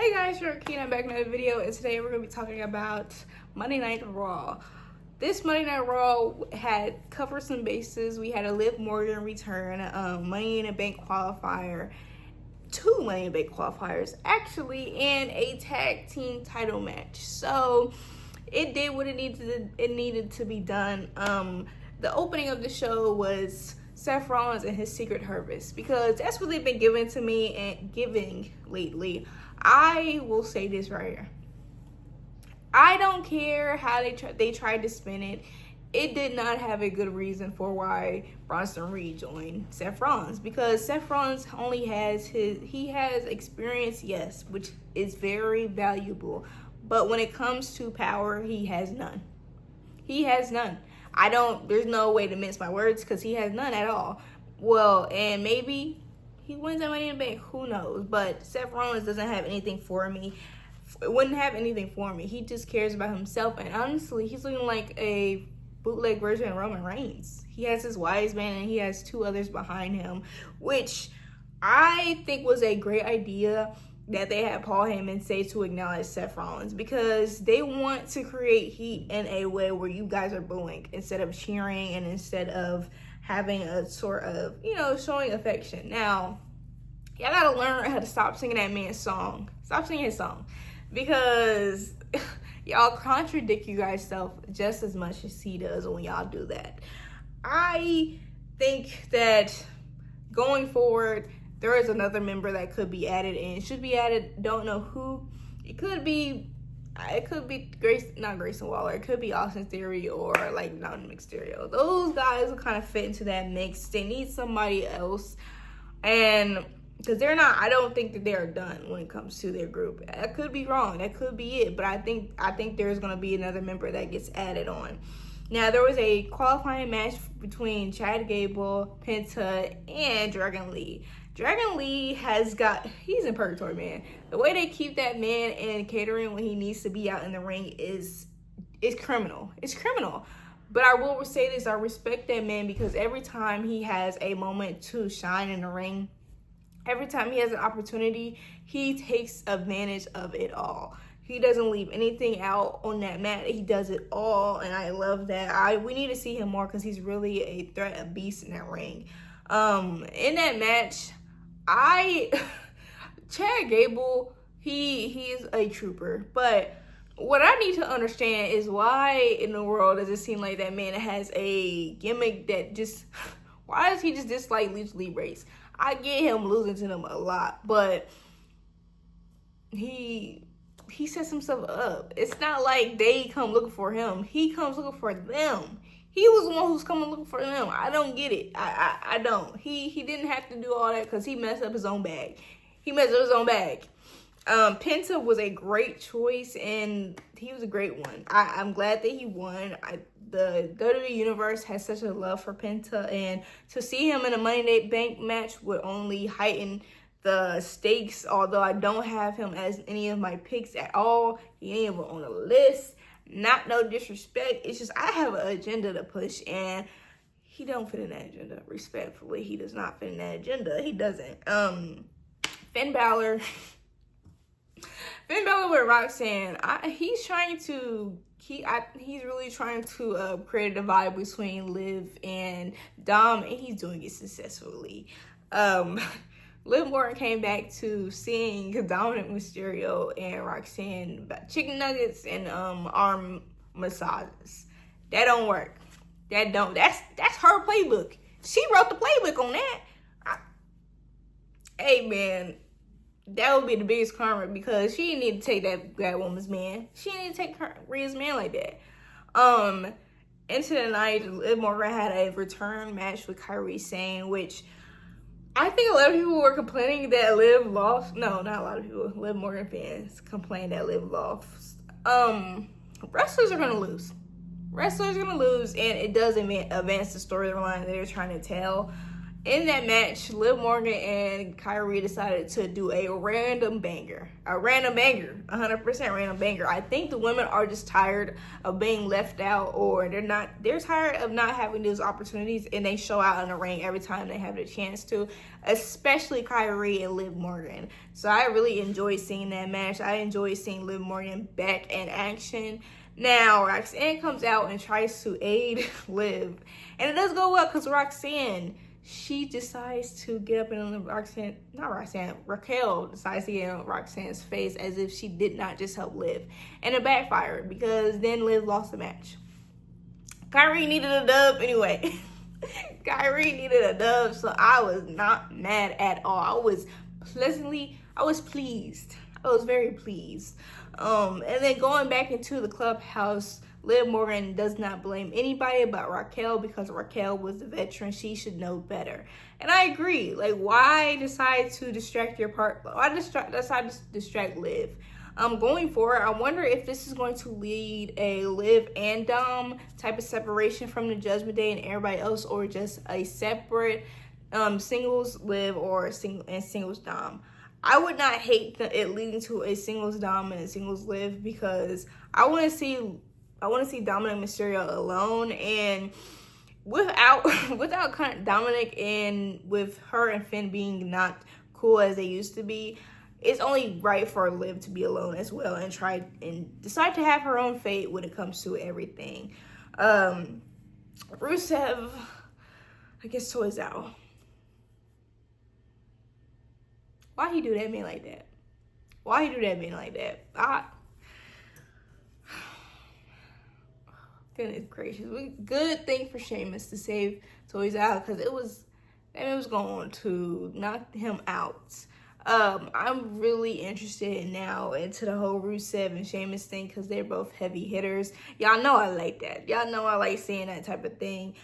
Hey guys, I'm back in another video, and today we're going to be talking about Monday Night Raw. This Monday Night Raw had covered some bases. We had a Liv Morgan return, Money in the Bank qualifier, two Money in the Bank qualifiers actually, and a tag team title match. So it did what it needed to be done. The opening of the show was Seth Rollins and his Secret Harvest, because that's what they've been giving lately. I will say this right here. I don't care how they tried to spin it. It did not have a good reason for why Bronson Reed joined Seth Rollins, because Seth Rollins only has he has experience, yes, which is very valuable. But when it comes to power, he has none. He has none. There's no way to mince my words, because he has none at all. Well, and maybe he wins that Money in the Bank, who knows? But Seth Rollins doesn't have anything for me. Wouldn't have anything for me. He just cares about himself, and honestly, he's looking like a bootleg version of Roman Reigns. He has his wise man, and he has two others behind him, which I think was a great idea that they had Paul Heyman say to acknowledge Seth Rollins, because they want to create heat in a way where you guys are booing instead of cheering, and instead of having a sort of, showing affection. Now, y'all gotta learn how to stop singing that man's song. Stop singing his song, because y'all contradict you guys self just as much as he does when y'all do that. I think that going forward, there is another member that could be added and should be added. Don't know who. It could be not Grayson Waller. It could be Austin Theory or like Dominic Mysterio. Those guys will kind of fit into that mix. They need somebody else, and because they're not, I don't think that they're done when it comes to their group. I could be wrong. That could be it. But I think there's going to be another member that gets added on. Now, there was a qualifying match between Chad Gable, Penta, and Dragon Lee. Dragon Lee he's in purgatory, man. The way they keep that man in catering when he needs to be out in the ring is criminal. It's criminal. But I will say this, I respect that man, because every time he has a moment to shine in the ring, every time he has an opportunity, he takes advantage of it all. He doesn't leave anything out on that mat. He does it all, and I love that. We need to see him more, because he's really a threat, a beast in that ring. In that match, Chad Gable, he's a trooper. But what I need to understand is, why in the world does it seem like that man has a gimmick that why does he just dislike Lucha Libres? I get him losing to them a lot, but he sets himself up. It's not like they come looking for him. He comes looking for them. He was the one who's coming looking for them. I don't get it. I don't. He didn't have to do all that, because he messed up his own bag. Penta was a great choice, and he was a great one. I'm glad that he won. The WWE Universe has such a love for Penta, and to see him in a Money in the Bank match would only heighten the stakes, although I don't have him as any of my picks at all. He ain't even on the list. Not no disrespect. It's just I have an agenda to push, and he don't fit in that agenda. Respectfully, he does not fit in that agenda. He doesn't. Finn Balor with Roxanne. He's really trying to create a divide between Liv and Dom, and he's doing it successfully. Liv Morgan came back to seeing Dominic Mysterio and Roxanne about chicken nuggets and arm massages. That don't work. That's her playbook. She wrote the playbook on that. Hey man, that would be the biggest karma, because she didn't need to take that woman's man. She didn't need to take Rhea's man like that. Into the night, Liv Morgan had a return match with Kairi Sane, which I think a lot of people were complaining that Liv lost. No, not a lot of people. Liv Morgan fans complained that Liv lost. Wrestlers are gonna lose. And it does advance the storyline that they're trying to tell. In that match, Liv Morgan and Kyrie decided to do a random banger. 100% random banger. I think the women are just tired of being left out, or they're tired of not having those opportunities, and they show out in the ring every time they have the chance to, especially Kyrie and Liv Morgan. So I really enjoyed seeing that match. I enjoyed seeing Liv Morgan back in action. Now, Roxanne comes out and tries to aid Liv, and it does go well because she decides to get up in Raquel decides to get on Roxanne's face as if she did not just help Liv. And it backfired because then Liv lost the match. Kyrie needed a dub anyway. Kyrie needed a dub, so I was not mad at all. I was pleased. I was very pleased. And then going back into the clubhouse, Liv Morgan does not blame anybody but Raquel because Raquel was the veteran. She should know better. And I agree. Like, why decide to distract your partner? Why decide to distract Liv? Going forward, I wonder if this is going to lead a Liv and Dom type of separation from the Judgment Day and everybody else, or just a separate singles Liv or singles Dom. I would not hate it leading to a singles Dom and a singles Liv because I want to see Dominic Mysterio alone, and without Dominic and with her and Finn being not cool as they used to be, it's only right for Liv to be alone as well and try and decide to have her own fate when it comes to everything. Rusev, I guess, toys out. Why he do that man like that? Goodness gracious. Good thing for Sheamus to save Toys out because it was going to knock him out. I'm really interested now into the whole Rusev and Sheamus thing because they're both heavy hitters. Y'all know I like that. Y'all know I like seeing that type of thing.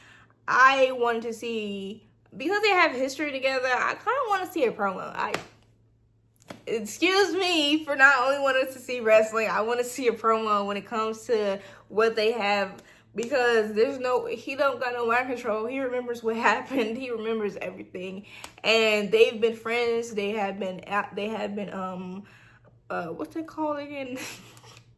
I wanted to see, because they have history together, I kind of want to see a promo. Excuse me for not only wanting to see wrestling, I want to see a promo when it comes to what they have, because he don't got no mind control. He remembers what happened. He remembers everything, and they've been friends. They have been what's it called again?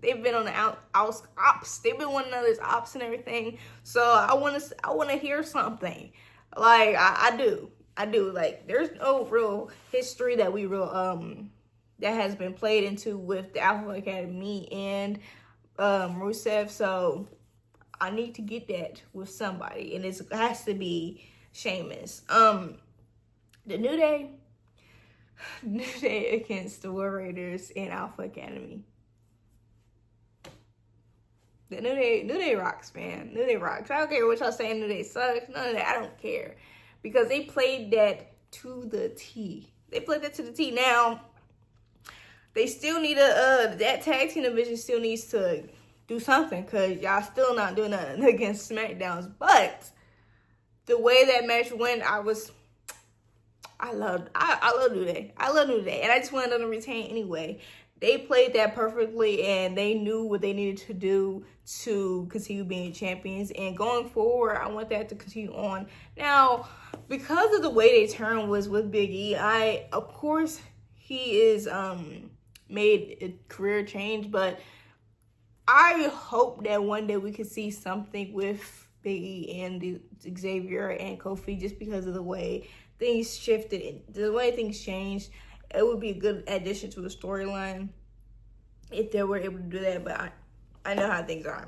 They've been on the ops. They've been one another's ops and everything. So I want to hear something. Like I do. Like, there's no real history that that has been played into with the Alpha Academy and Rusev. So I need to get that with somebody, and it has to be Sheamus. The New Day against the War Raiders and Alpha Academy. The New Day rocks, man. New Day rocks. I don't care what y'all saying. New Day sucks. None of that. I don't care. Because they played that to the T. Now, they still need that tag team division still needs to do something, because y'all still not doing nothing against SmackDowns. But the way that match went, I love New Day. I love New Day. And I just wanted them to retain anyway. They played that perfectly, and they knew what they needed to do to continue being champions. And going forward, I want that to continue on. Now, because of the way they turned was with Big E, of course, he is made a career change, but I hope that one day we could see something with Big E and Xavier and Kofi, just because of the way things shifted, the way things changed. It would be a good addition to the storyline if they were able to do that, but I know how things are.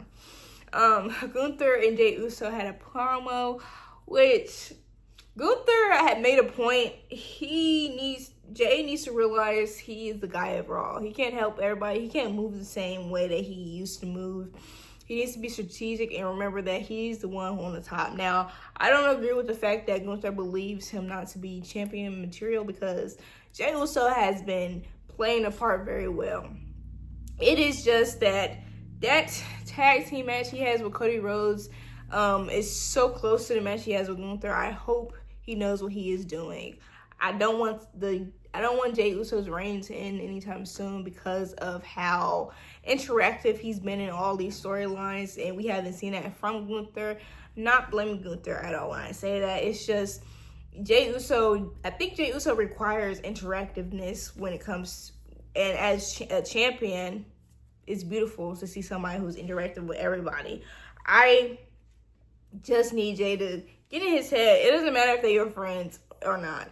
Gunther and Jey Uso had a promo, which Gunther had made a point. Jey needs to realize he is the guy of Raw. He can't help everybody. He can't move the same way that he used to move. He needs to be strategic and remember that he's the one on the top. Now, I don't agree with the fact that Gunther believes him not to be champion material, because Jey Uso has been playing a part very well. It is just that tag team match he has with Cody Rhodes is so close to the match he has with Gunther. I hope he knows what he is doing. I don't want Jey Uso's reign to end anytime soon because of how interactive he's been in all these storylines, and we haven't seen that from Gunther. Not blaming Gunther at all when I say that. It's just I think Jey Uso requires interactiveness when it comes, and as a champion, it's beautiful to see somebody who's interactive with everybody. I just need Jay to get in his head. It doesn't matter if they're your friends or not.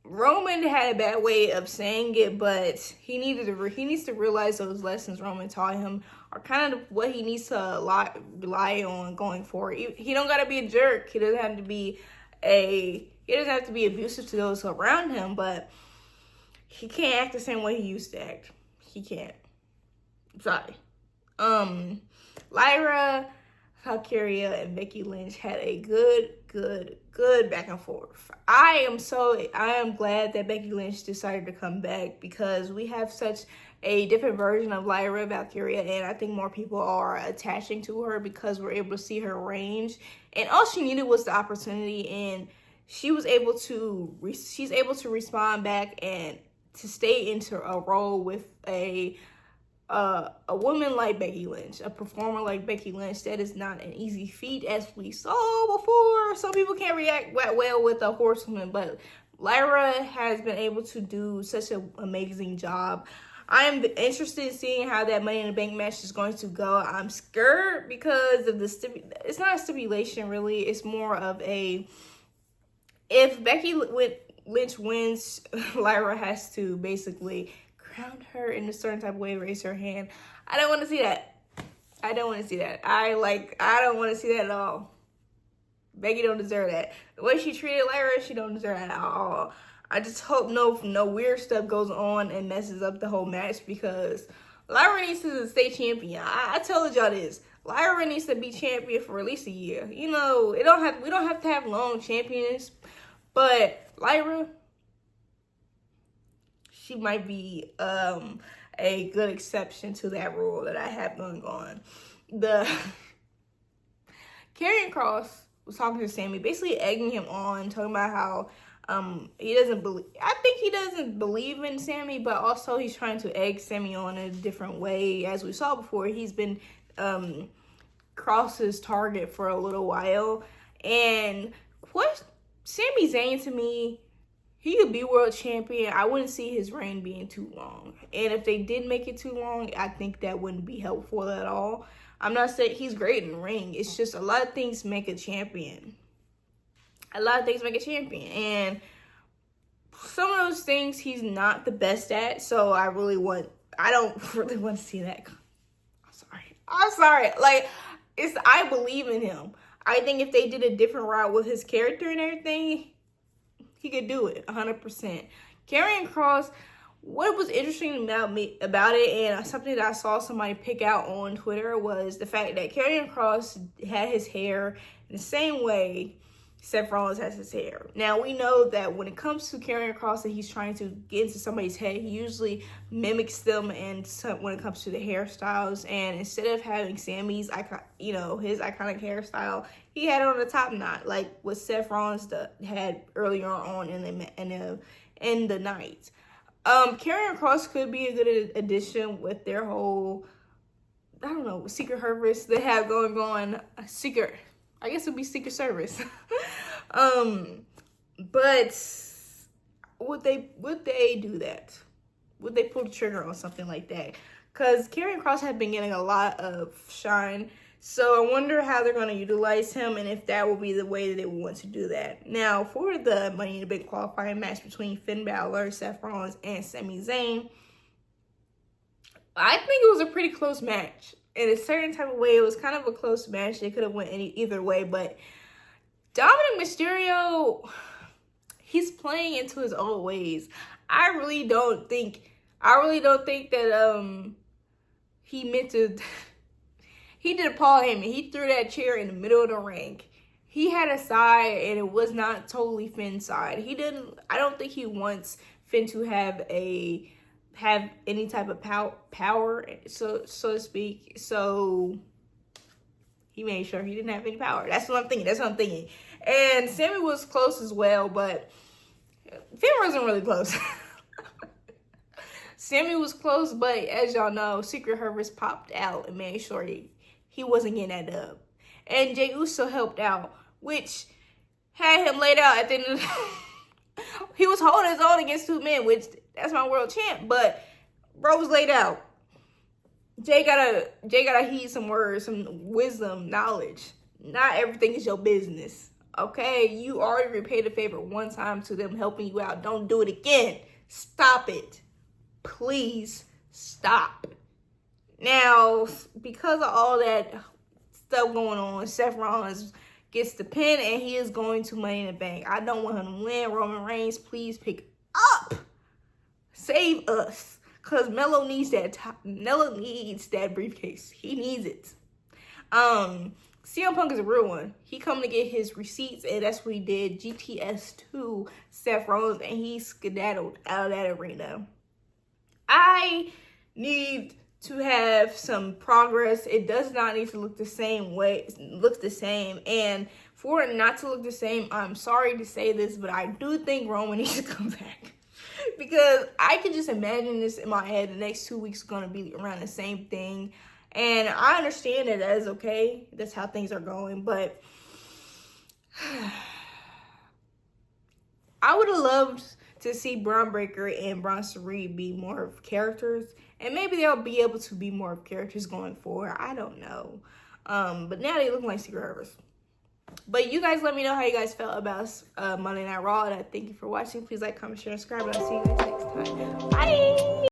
Roman had a bad way of saying it, but he needs to realize those lessons Roman taught him are kind of what he needs to rely on going forward. He don't gotta be a jerk. He doesn't have to be abusive to those around him, but he can't act the same way he used to act. He can't. Sorry. Lyra, Valkyria, and Becky Lynch had a good back and forth. I am glad that Becky Lynch decided to come back, because we have such a different version of Lyra Valkyria, and I think more people are attaching to her because we're able to see her range. And all she needed was the opportunity, and she's able to respond back and to stay into a role with a woman like Becky Lynch, a performer like Becky Lynch. That is not an easy feat, as we saw before. Some people can't react that well with a horsewoman, but Lyra has been able to do such an amazing job. I am interested in seeing how that Money in the Bank match is going to go. I'm scared because of it's not a stipulation, really. It's more of a, if Becky Lynch wins, Lyra has to basically crown her in a certain type of way, raise her hand. I don't want to see that. I don't want to see that. I don't want to see that at all. Becky don't deserve that. The way she treated Lyra, she don't deserve that at all. I just hope no weird stuff goes on and messes up the whole match, because Lyra needs to stay champion. I told y'all this. Lyra needs to be champion for at least a year. You know, we don't have to have long champions, but Lyra, she might be a good exception to that rule that I have going on. Karrion Kross was talking to Sammy, basically egging him on, talking about how he doesn't believe in Sammy, but also he's trying to egg Sammy on in a different way. As we saw before, he's been Kross's target for a little while. And what Sami Zayn, to me, he could be world champion. I wouldn't see his reign being too long. And if they did make it too long, I think that wouldn't be helpful at all. I'm not saying he's great in the ring. It's just a lot of things make a champion. And some of those things he's not the best at. So I don't really want to see that. I'm sorry. Like, I believe in him. I think if they did a different route with his character and everything, he could do it 100%. Karrion Kross, what was interesting about it, and something that I saw somebody pick out on Twitter, was the fact that Karrion Kross had his hair in the same way Seth Rollins has his hair. Now, we know that when it comes to Karrion Kross and he's trying to get into somebody's head, he usually mimics them and when it comes to the hairstyles. And instead of having Sammy's his iconic hairstyle, he had it on the top knot, like what Seth Rollins had earlier on in the night. Karrion Kross could be a good addition with their whole, Secret Service they have going on. I guess it'd be Secret Service. But would they do that? Would they pull the trigger on something like that? Because Karrion Kross had been getting a lot of shine. So I wonder how they're going to utilize him and if that will be the way that they want to do that. Now, for the Money in the Bank qualifying match between Finn Balor, Seth Rollins, and Sami Zayn, I think it was a pretty close match. In a certain type of way, it was kind of a close match. It could have went either way, but Dominic Mysterio, he's playing into his old ways. I really don't think that he meant to. He did a Paul Heyman. He threw that chair in the middle of the ring. He had a side, and it was not totally Finn's side. I don't think he wants Finn to have any type of power, so to speak. So he made sure he didn't have any power. That's what I'm thinking. And Sammy was close as well, but Finn wasn't really close. Sammy was close, but as y'all know, Secret Service popped out and made sure he wasn't getting that dub. And Jey Uso helped out, which had him laid out at the end of he was holding his own against 2 men, which that's my world champ, but bro was laid out. Jay gotta heed some words, some wisdom, knowledge. Not everything is your business. Okay? You already repaid a favor one time to them helping you out. Don't do it again. Stop it. Please stop. Now, because of all that stuff going on, Seth Rollins gets the pin and he is going to Money in the Bank. I don't want him to win. Roman Reigns, please pick up. Save us. Because Melo needs that briefcase. He needs it. CM Punk is a real one. He coming to get his receipts, and that's what he did. GTS 2 Seth Rollins, and he skedaddled out of that arena. I need to have some progress. It does not need to look the same way. It looks the same. And for it not to look the same, I'm sorry to say this, but I do think Roman needs to come back. Because I can just imagine this in my head. The next 2 weeks are going to be around the same thing. And I understand that is okay. That's how things are going. But I would have loved to see Braun Breaker and Bronson Reed be more of characters. And maybe they'll be able to be more of characters going forward. I don't know. But now they look like Secret Service. But you guys let me know how you guys felt about Monday Night Raw. And I thank you for watching. Please like, comment, share, and subscribe. And I'll see you guys next time. Bye!